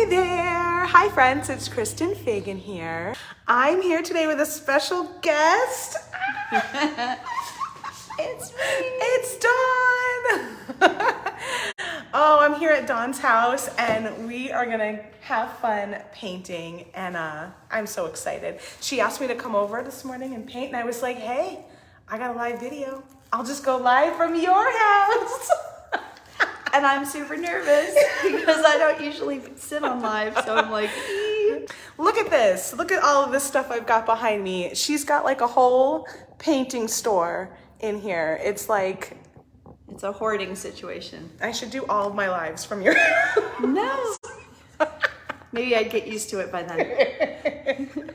Hi there. Hi friends, it's Kristen Fagan here. I'm here today with a special guest. It's me. It's Dawn. Oh, I'm here at Dawn's house and we are gonna have fun painting and I'm so excited. She asked me to come over this morning and paint and I was like, hey, I got a live video. I'll just go live from your house. And I'm super nervous because I don't usually sit on live, so I'm like, ee. Look at this. Look at all of this stuff I've got behind me. She's got like a whole painting store in here. It's like... It's a hoarding situation. I should do all of my lives from your house. No. Maybe I'd get used to it by then.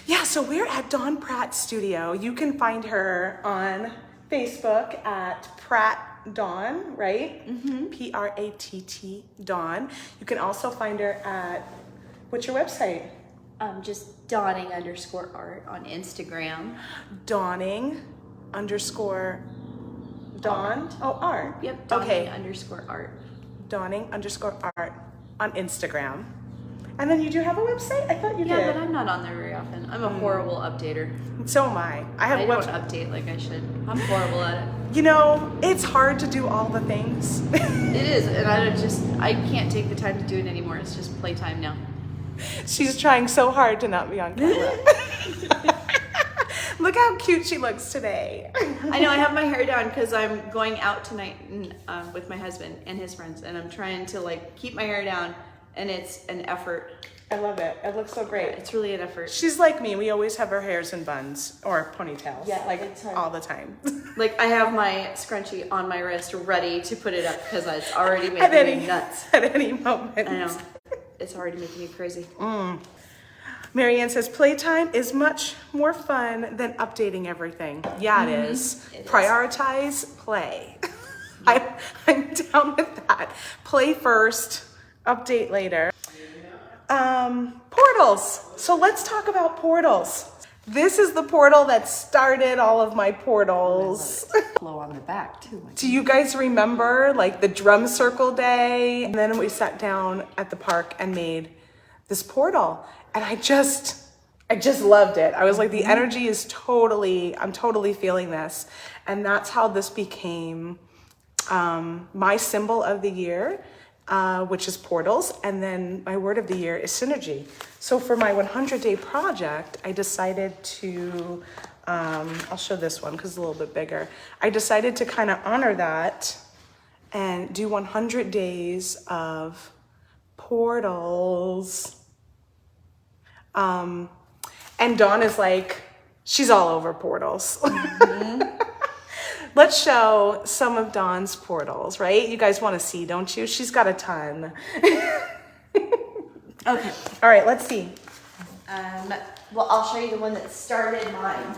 Yeah, so we're at Dawn Pratt Studio. You can find her on Facebook at Pratt Dawn, right? Mm-hmm. P-R-A-T-T Dawn. You can also find her at, what's your website? Just dawning_art on Instagram. Dawn. Oh, art. Yep. Dawning_art. Dawning_art on Instagram. And then you do have a website? I thought you did. Yeah, but I'm not on there very often. I'm a horrible updater. So am I. I don't update like I should. I'm horrible at it. You know, it's hard to do all the things. It is, and I can't take the time to do it anymore. It's just playtime now. She's trying so hard to not be on camera. Look how cute she looks today. I know, I have my hair down because I'm going out tonight with my husband and his friends, and I'm trying to like keep my hair down, and it's an effort. I love it. It looks so great. It's really an effort. She's like me. We always have our hairs in buns or ponytails. Yeah, like all the time. Like I have my scrunchie on my wrist ready to put it up because it's already making me nuts. At any moment. I know. It's already making me crazy. Marianne says, playtime is much more fun than updating everything. Yeah, it is. Prioritize play. Yeah. I'm down with that. Play first, update later. Portals. So let's talk about portals. This is the portal that started all of my portals. Flow on the back too. Do you guys remember like the drum circle day? And then we sat down at the park and made this portal. And I just loved it. I was like, the energy is I'm totally feeling this. And that's how this became my symbol of the year, which is portals. And then my word of the year is synergy. So for my 100-day project, I decided to, I'll show this one because it's a little bit bigger. I decided to kind of honor that and do 100 days of portals. And Dawn is like, she's all over portals. Let's show some of Dawn's portals, right? You guys want to see, don't you? She's got a ton. Okay. All right, let's see. Well, I'll show you the one that started mine.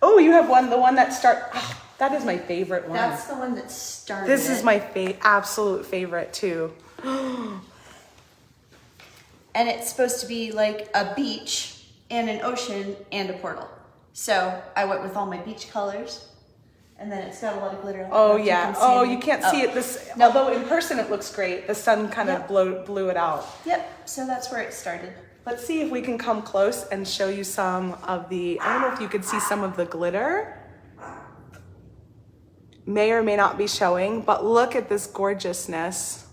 Oh, you have the one that that is my favorite one. That's the one that started. This is my absolute favorite too. And it's supposed to be like a beach and an ocean and a portal. So I went with all my beach colors, and then it's got a lot of glitter. Oh yeah. Oh, you can't see it. Although in person it looks great. The sun kind of blew it out. Yep. So that's where it started. Let's see if we can come close and show you some of the. I don't know if you could see some of the glitter. May or may not be showing, but look at this gorgeousness.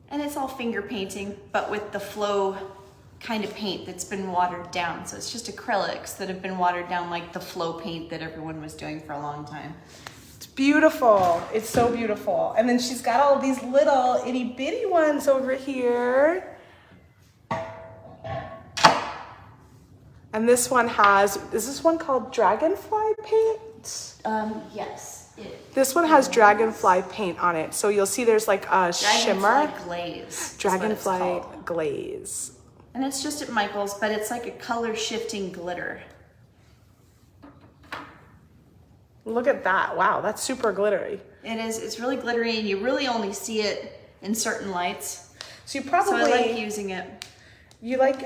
And it's all finger painting, but with the flow kind of paint that's been watered down. So it's just acrylics that have been watered down like the flow paint that everyone was doing for a long time. It's beautiful. It's so beautiful. And then she's got all these little itty bitty ones over here. And this one is this one called Dragonfly paint? Yes. This one has dragonfly paint on it. So you'll see there's like a shimmer. Glaze. Dragonfly glaze. And it's just at Michael's, but it's like a color shifting glitter. Look at that. Wow, that's super glittery. It is. It's really glittery and you really only see it in certain lights. So you probably... So I like using it.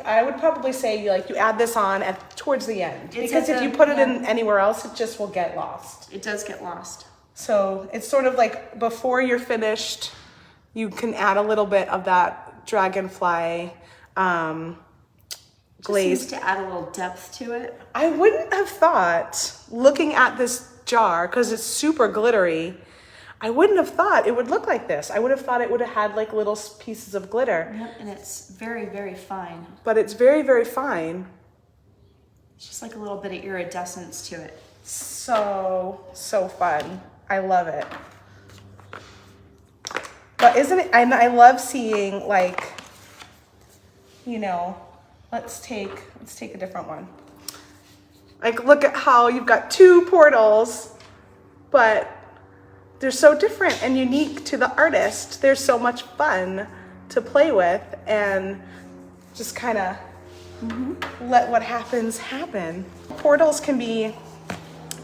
I would probably say you add this on towards the end. Because if you put it in anywhere else, it just will get lost. It does get lost. So it's sort of like before you're finished you can add a little bit of that dragonfly glaze. Seems to add a little depth to it. I wouldn't have thought, looking at this jar, because it's super glittery, I wouldn't have thought it would look like this. I would have thought it would have had like little pieces of glitter. Yep, and it's very, very fine. But it's very, very fine. It's just like a little bit of iridescence to it. So fun. I love it. But isn't it, and I love seeing like, you know, let's take a different one. Like, look at how you've got two portals, but they're so different and unique to the artist. They're so much fun to play with and just kind of let what happens happen. Portals can be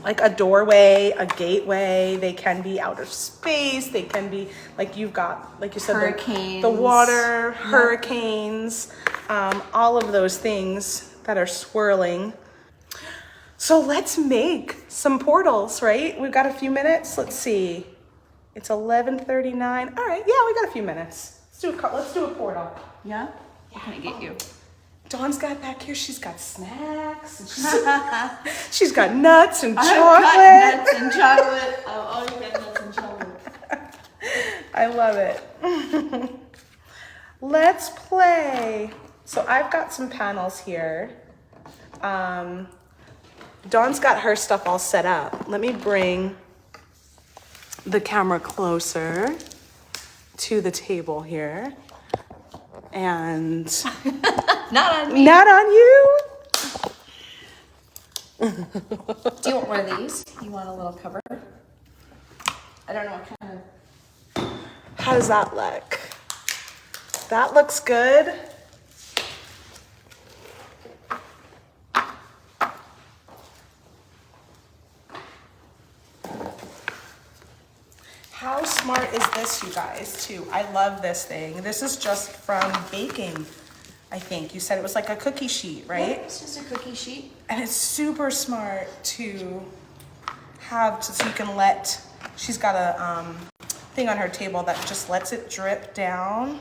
like a doorway, a gateway. They can be outer space. They can be like you've got, like you said, hurricanes, the water, hurricanes, all of those things that are swirling. So let's make some portals, right? We've got a few minutes. Let's see. It's 11:39. All right, yeah, we got a few minutes. Let's do a portal. Yeah? What can I get you? Dawn's got back here. She's got snacks. She's got nuts and chocolate. I've got nuts and chocolate. I've always got nuts and chocolate. I love it. Let's play. So I've got some panels here. Dawn's got her stuff all set up. Let me bring the camera closer to the table here. And Not on me. not on you. Do you want one of these? You want a little cover? I don't know what kind of... How does that look? That looks good. How smart is this, you guys, too? I love this thing. This is just from baking, I think. You said it was like a cookie sheet, right? Yeah, it's just a cookie sheet. And it's super smart to have, so you can let, she's got a thing on her table that just lets it drip down.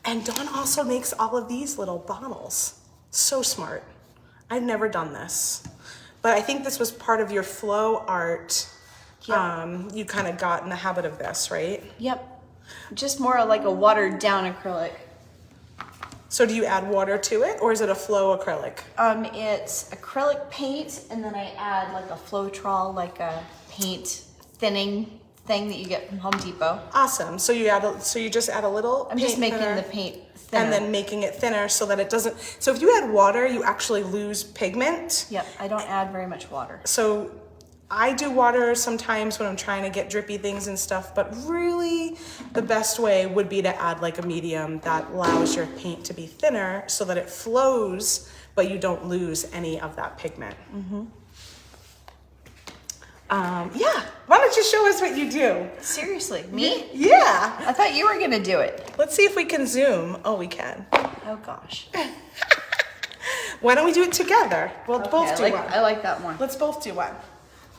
And Dawn also makes all of these little bottles. So smart. I've never done this. But I think this was part of your flow art. Yep. You kind of got in the habit of this, right? Yep. Just more like a watered down acrylic. So do you add water to it, or is it a flow acrylic? It's acrylic paint, and then I add like a Floetrol, like a paint thinning thing that you get from Home Depot. Awesome. So you just add a little. I'm just making the paint thinner. And then making it thinner so that it doesn't. So if you add water, you actually lose pigment. Yep. I don't add very much water. So I do water sometimes when I'm trying to get drippy things and stuff, but really the best way would be to add like a medium that allows your paint to be thinner so that it flows, but you don't lose any of that pigment. Mm-hmm. Yeah, why don't you show us what you do? Seriously, me? Yeah. I thought you were gonna do it. Let's see if we can zoom. Oh, we can. Oh gosh. Why don't we do it together? We'll both do one. I like that one. Let's both do one.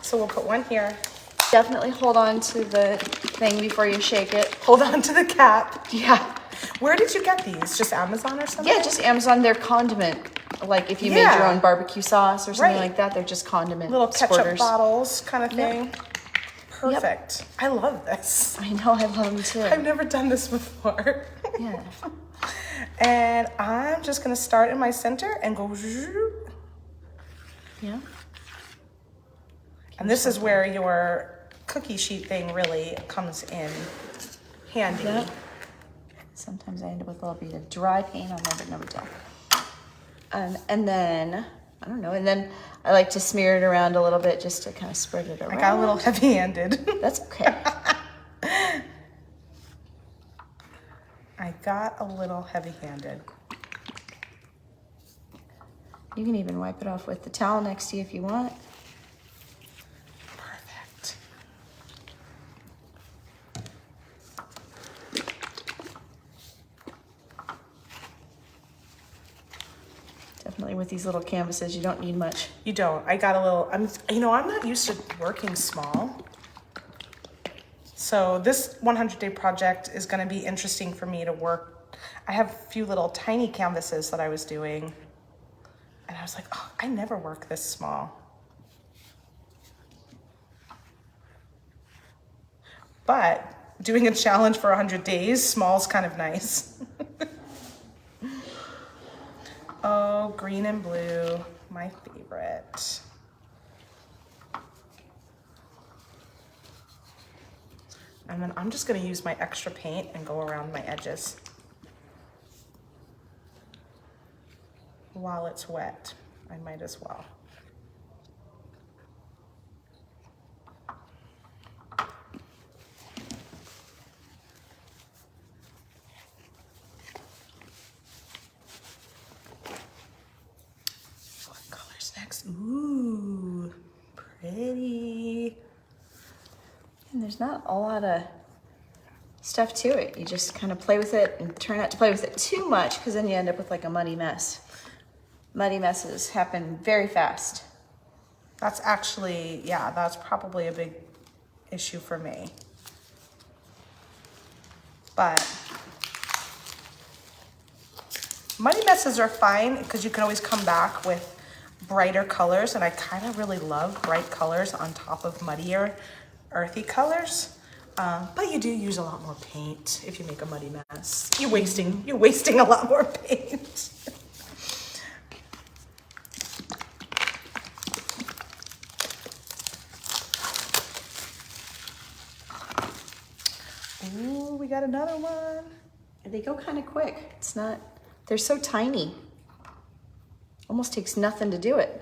So we'll put one here. Definitely hold on to the thing before you shake it. Hold on to the cap. Yeah. Where did you get these? Just Amazon or something? Yeah, just Amazon. They're condiment. Like if you made your own barbecue sauce or something like that, they're just condiment little ketchup squirters. bottles kind of thing. Yep. Perfect. Yep. I love this. I know, I love them too. I've never done this before. Yeah. And I'm just gonna start in my center and go. Yeah. And this is where your cookie sheet thing really comes in handy. Yep. Sometimes I end up with a little bit of dry paint on there, but never tell. And then, I don't know, and then I like to smear it around a little bit just to kind of spread it around. I got a little heavy-handed. That's okay. I got a little heavy-handed. You can even wipe it off with the towel next to you if you want. Perfect. Definitely with these little canvases, you don't need much. You don't. I got a little, I'm not used to working small. So this 100-day project is going to be interesting for me to work. I have a few little tiny canvases that I was doing, and I was like, oh, I never work this small. But doing a challenge for 100 days, small's kind of nice. Oh, green and blue, my favorite. And then I'm just gonna use my extra paint and go around my edges while it's wet. I might as well. What color's next? Ooh, pretty. And there's not a lot of stuff to it. You just kind of play with it and try not to play with it too much, because then you end up with like a muddy mess. Muddy messes happen very fast. That's actually, yeah, that's probably a big issue for me. But muddy messes are fine because you can always come back with brighter colors, and I kind of really love bright colors on top of muddier, earthy colors. But you do use a lot more paint if you make a muddy mess. You're wasting a lot more paint. Ooh, we got another one. They go kind of quick. It's not, they're so tiny. Almost takes nothing to do it.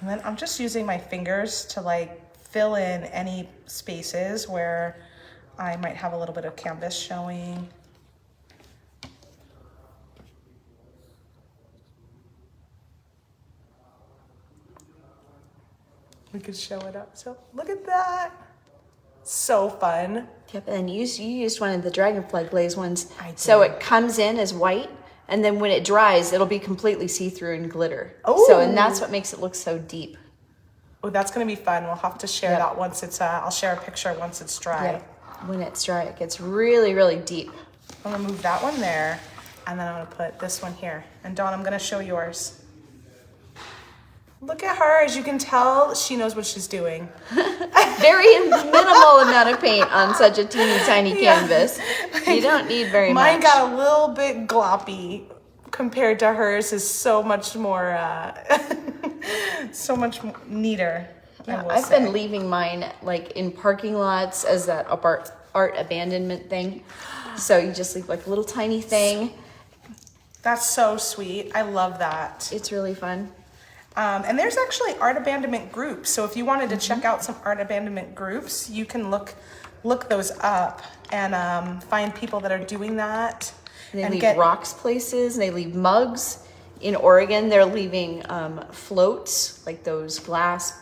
And then I'm just using my fingers to like fill in any spaces where I might have a little bit of canvas showing. We could show it up. So look at that. So fun. Yep, and you used one of the dragonfly glaze ones. I did. So it comes in as white, and then when it dries, it'll be completely see-through and glitter. Oh. So, and that's what makes it look so deep. Oh, that's gonna be fun. We'll have to share that once it's, I'll share a picture once it's dry. Yep. When it's dry, it gets really, really deep. I'm gonna move that one there, and then I'm gonna put this one here. And Dawn, I'm gonna show yours. Look at her, as you can tell, she knows what she's doing. Very minimal amount of paint on such a teeny tiny canvas. You don't need very much. Mine got a little bit gloppy compared to hers. Is so much more, so much neater. Yeah, I've been leaving mine like in parking lots as that art abandonment thing. So you just leave like a little tiny thing. That's so sweet. I love that. It's really fun. And there's actually art abandonment groups. So if you wanted to check out some art abandonment groups, you can look those up and find people that are doing that. And they leave rocks places, and they leave mugs. In Oregon, they're leaving floats, like those glass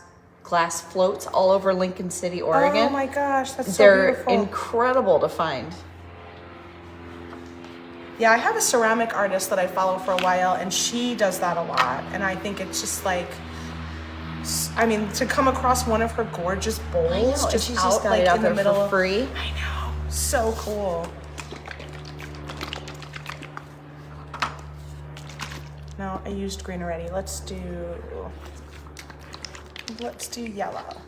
floats all over Lincoln City, Oregon. Oh my gosh, that's so They're beautiful. incredible to find. Yeah, I have a ceramic artist that I follow for a while, and she does that a lot. And I think it's just like, I mean, to come across one of her gorgeous bowls I know, just she's out, just got like it out in there the middle for free. I know, so cool. No, I used green already. Let's do yellow.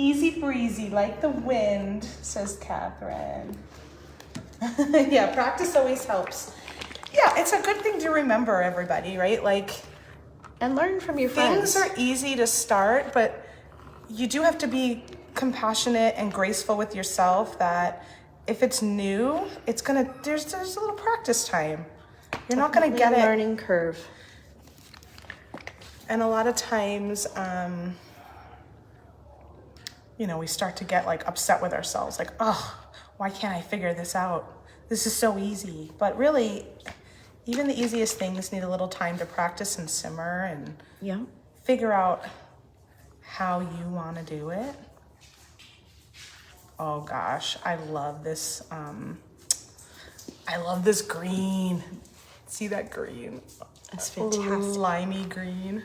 Easy breezy, like the wind, says Catherine. Yeah, practice always helps. Yeah, it's a good thing to remember, everybody, right? Like, And learn from your friends. things are easy to start, but you do have to be compassionate and graceful with yourself that if it's new, it's gonna, there's a little practice time. You're not gonna get it. Learning curve. And a lot of times, you know, we start to get like upset with ourselves, like, oh, why can't I figure this out? This is so easy. But really, even the easiest things need a little time to practice and simmer and figure out how you want to do it. Oh gosh, I love this. I love this green. See that green? That's fantastic. Limey green.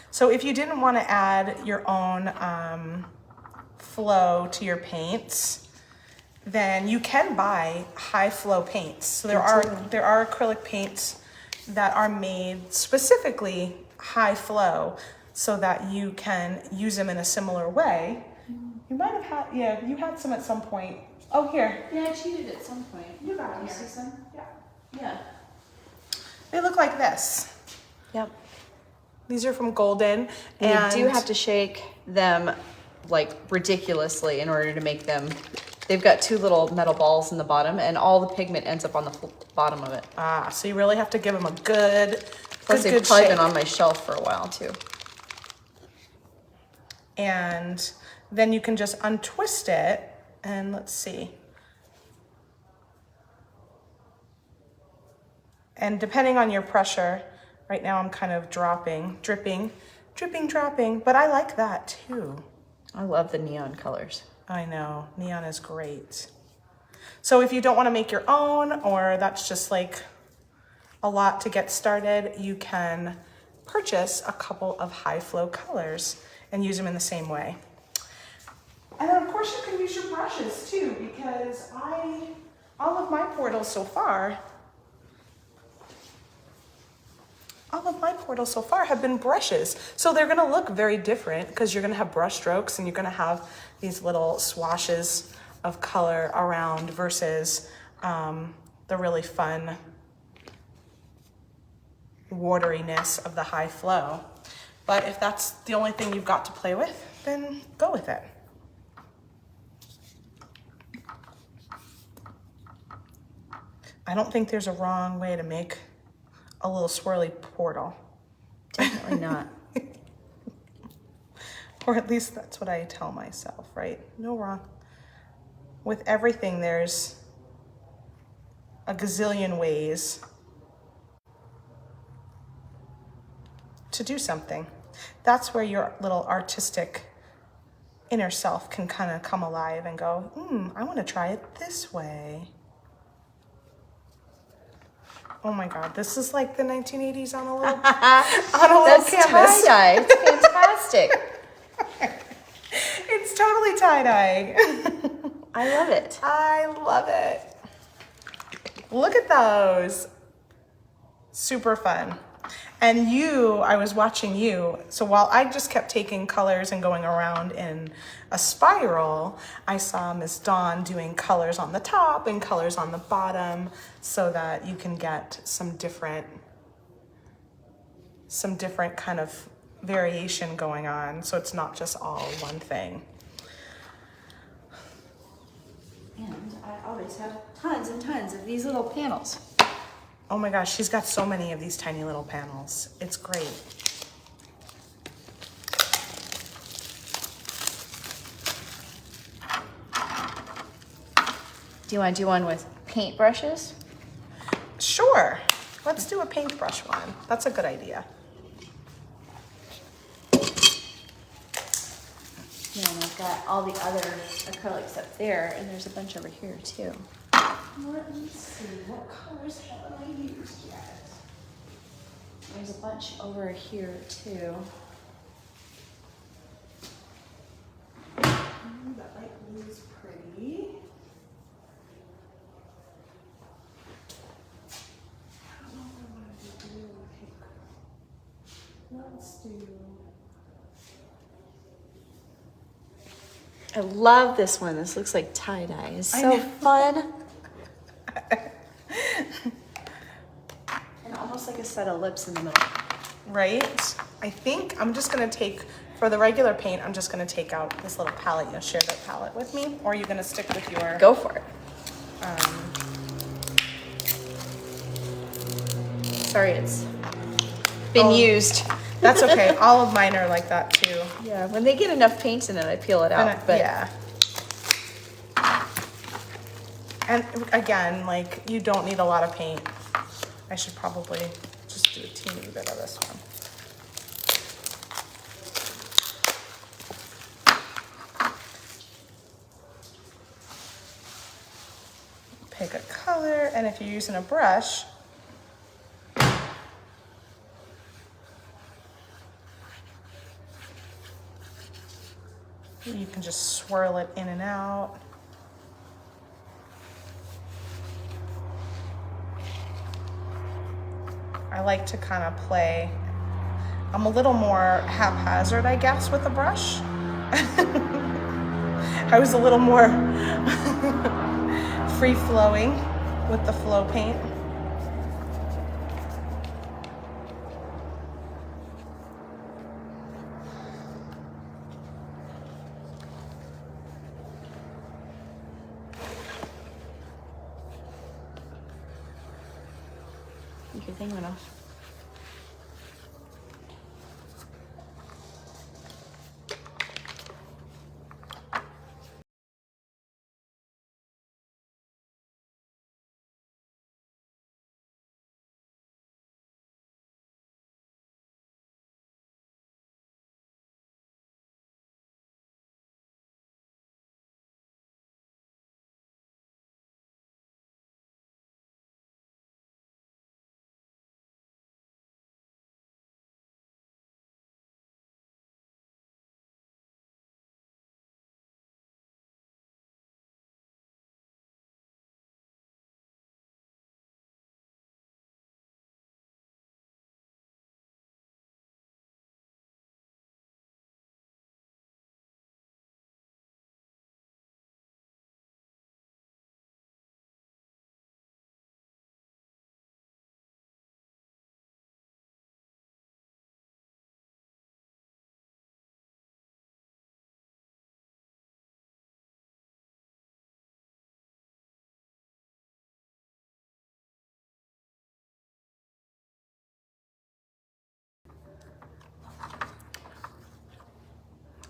So if you didn't want to add your own flow to your paints, then you can buy high flow paints. So there are acrylic paints that are made specifically high flow so that you can use them in a similar way. You might have had, yeah, you had some at some point. Oh, here. Yeah, I cheated at some point. You got You here. see some? Yeah. Yeah. They look like this. Yep. These are from Golden. And you do have to shake them like ridiculously in order to make them. They've got two little metal balls in the bottom, and all the pigment ends up on the bottom of it. Ah, so you really have to give them a good, Plus, they've probably been on my shelf for a while too. And then you can just untwist it, and let's see. And depending on your pressure, right now I'm kind of dripping, dropping, but I like that too. I love the neon colors. I know, neon is great. So if you don't want to make your own, or that's just like a lot to get started, you can purchase a couple of high flow colors and use them in the same way. And then of course you can use your brushes too, because all of my portals so far have been brushes. So they're gonna look very different because you're gonna have brush strokes and you're gonna have these little swashes of color around versus the really fun wateriness of the high flow. But if that's the only thing you've got to play with, then go with it. I don't think there's a wrong way to make a little swirly portal. Definitely not. Or at least that's what I tell myself, right? No wrong. With everything, there's a gazillion ways to do something. That's where your little artistic inner self can kind of come alive and go, I want to try it this way. Oh my God, this is like the 1980s on a little, That's canvas. tie-dye. It's fantastic. It's totally tie-dye. I love it. I love it. Look at those. Super fun. And I was watching you. So while I just kept taking colors and going around in a spiral, I saw Miss Dawn doing colors on the top and colors on the bottom so that you can get some different kind of variation going on. So it's not just all one thing. And I always have tons and tons of these little panels. Oh my gosh, she's got so many of these tiny little panels. It's great. Do you want to do one with paint brushes? Sure. Let's do a paintbrush one. That's a good idea. Yeah, and I've got all the other acrylics up there, and there's a bunch over here too. Let me see, what colors haven't I used yet? There's a bunch over here too. That light blue is pretty. I don't know if I want to do blue or pink. Let's do... I love this one. This looks like tie-dye. It's I so know. fun. And almost like a set of lips in the middle. Right? I think I'm just gonna take, for the regular paint, I'm just gonna take out this little palette. You'll share that palette with me, or are you gonna stick with your... Go for it. Sorry, it's been used. That's okay. All of mine are like that too. Yeah, when they get enough paint in it, I peel it out. But yeah. And again, like, you don't need a lot of paint. I should probably just do a teeny bit of this one. Pick a color, and if you're using a brush, you can just swirl it in and out. I like to kind of play. I'm a little more haphazard, I guess, with the brush. I was a little more free-flowing with the flow paint. Your thing went off.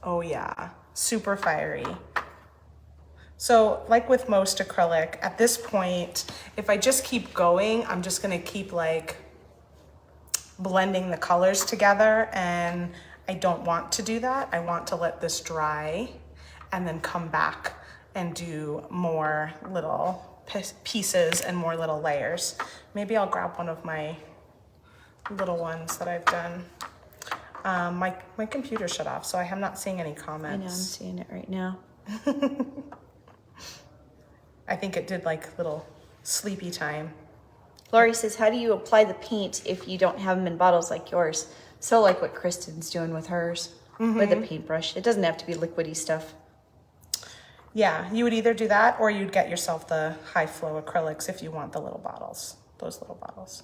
Oh yeah, super fiery. So like with most acrylic, at this point, if I just keep going, I'm just gonna keep like blending the colors together, and I don't want to do that. I want to let this dry and then come back and do more little pieces and more little layers. Maybe I'll grab one of my little ones that I've done. My computer shut off, so I am not seeing any comments. I know, I'm seeing it right now. I think it did like little sleepy time. Lori says, how do you apply the paint if you don't have them in bottles like yours? So like what Kristen's doing with hers, with a paintbrush. It doesn't have to be liquidy stuff. Yeah, you would either do that or you'd get yourself the high flow acrylics if you want the little bottles, those little bottles.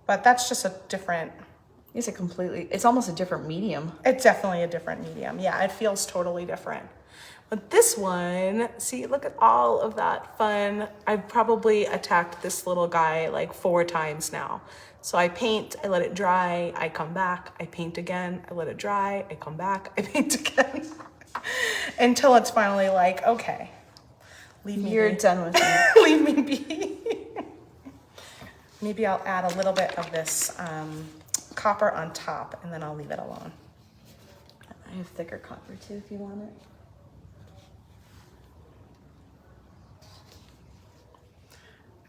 But that's just a different... It's almost a different medium. It's definitely a different medium. Yeah, it feels totally different. But this one, see, look at all of that fun. I've probably attacked this little guy like 4 times now. So I paint, I let it dry, I come back, I paint again, I let it dry, I come back, I paint again. Until it's finally like, okay, leave me You're be. done with it. Leave me be. Maybe I'll add a little bit of this copper on top, and then I'll leave it alone. I have thicker copper too if you want it.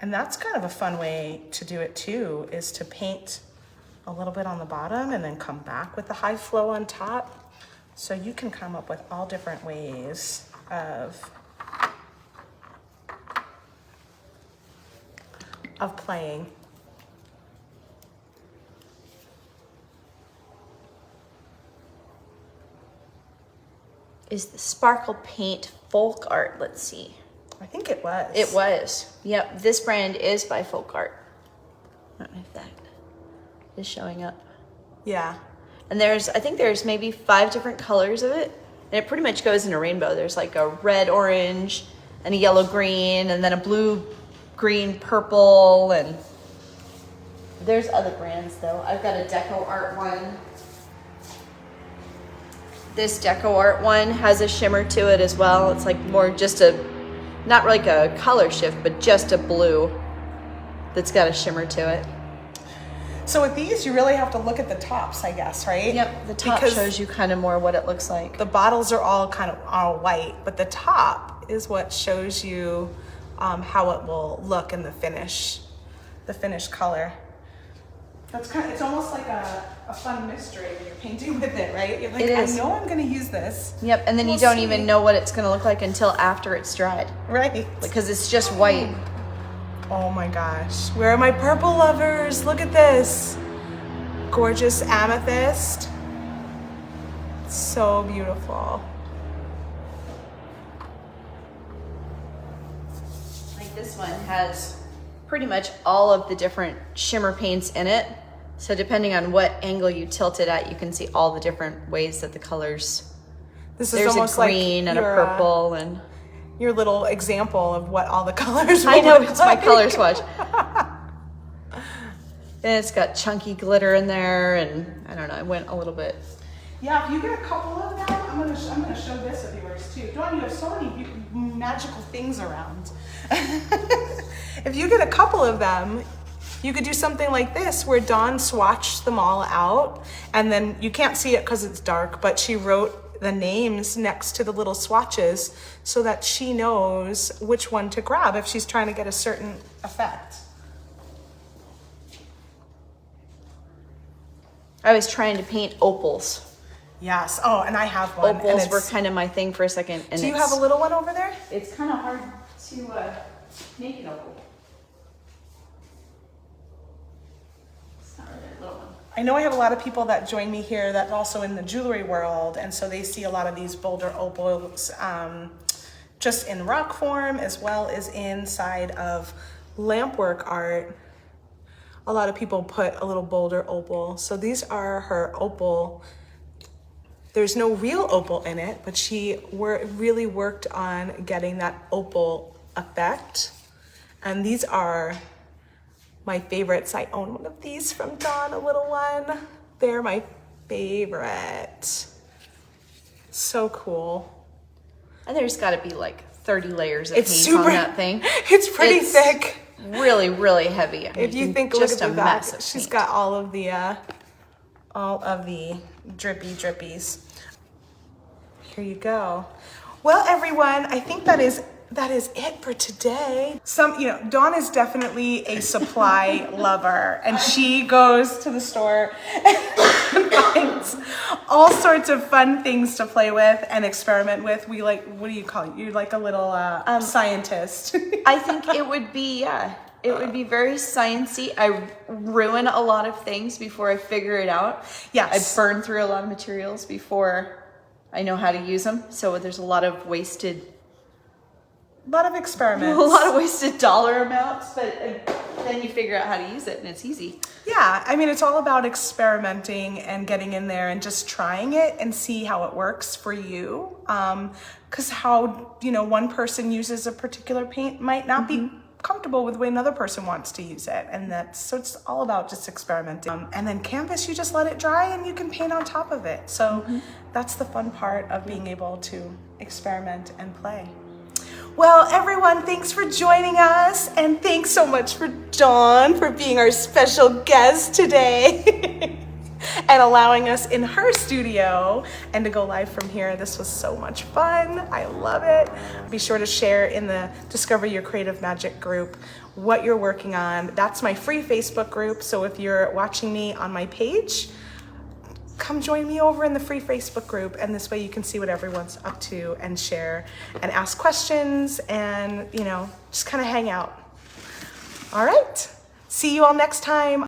And that's kind of a fun way to do it too, is to paint a little bit on the bottom and then come back with the high flow on top. So you can come up with all different ways of playing. Is the sparkle paint folk art? Let's see. I think it was. It was. Yep, this brand is by Folk Art. I don't know if that is showing up. Yeah. And I think there's maybe 5 different colors of it. And it pretty much goes in a rainbow. There's like a red, orange, and a yellow, green, and then a blue, green, purple, and there's other brands though. I've got a Deco Art one. This Deco Art one has a shimmer to it as well. It's like more just not like a color shift, but just a blue that's got a shimmer to it. So with these, you really have to look at the tops, I guess, right? Yep, the top Because shows you kind of more what it looks like. the bottles are all kind of all white, but the top is what shows you how it will look in the finished color. That's kind of, it's almost like a fun mystery when you're painting with it, right? You're like, It is. I know I'm gonna use this. Yep, and then you don't even know what it's gonna look like until after it's dried. Right. Because it's just white. Oh my gosh. Where are my purple lovers? Look at this. Gorgeous amethyst. So beautiful. Like this one has pretty much all of the different shimmer paints in it. So depending on what angle you tilt it at, you can see all the different ways that the colors. This is There's a almost green like and a purple and. your little example of what all the colors will I know, look it's my like. color swatch. And it's got chunky glitter in there, and I don't know, I went a little bit. Yeah, if you get a couple of them, I'm gonna show this of yours too. Dawn, you have so many magical things around. If you get a couple of them, you could do something like this, where Dawn swatched them all out, and then you can't see it because it's dark, but she wrote the names next to the little swatches so that she knows which one to grab if she's trying to get a certain effect. I was trying to paint opals. Yes. Oh, and I have one. and Opals it's- were kind of my thing for a second. And Do you have a little one over there? It's kind of hard to make an opal. It's not really a little one. I know I have a lot of people that join me here that also in the jewelry world, and so they see a lot of these boulder opals just in rock form as well as inside of lampwork art. A lot of people put a little boulder opal. So these are her opal. There's no real opal in it, but she really worked on getting that opal effect. And these are my favorites. I own one of these from Dawn, a little one. They're my favorite. So cool. And there's got to be like 30 layers of It's paint super, on that thing. It's pretty thick. Really, really heavy. I mean, If you think, look just at a the back, mess of she's paint. got all of the drippies. Here you go. Well, everyone, I think that is it for today. Dawn is definitely a supply lover, and she goes to the store and finds all sorts of fun things to play with and experiment with. What do you call it? You're like a little scientist. I think it would be very sciencey. I ruin a lot of things before I figure it out. Yes. I burn through a lot of materials before I know how to use them. So there's a lot of wasted experiments. a lot of wasted dollar amounts, but then you figure out how to use it and it's easy. Yeah, I mean, it's all about experimenting and getting in there and just trying it and see how it works for you. Because how, one person uses a particular paint might not be comfortable with the way another person wants to use it. So it's all about just experimenting. And then canvas, you just let it dry and you can paint on top of it. So that's the fun part of being able to experiment and play. Well, everyone, thanks for joining us, and thanks so much for Dawn for being our special guest today and allowing us in her studio and to go live from here. This was so much fun. I love it. Be sure to share in the Discover Your Creative Magic group what you're working on. That's my free Facebook group, so if you're watching me on my page, come join me over in the free Facebook group, and this way you can see what everyone's up to and share and ask questions and, just kind of hang out. All right. See you all next time.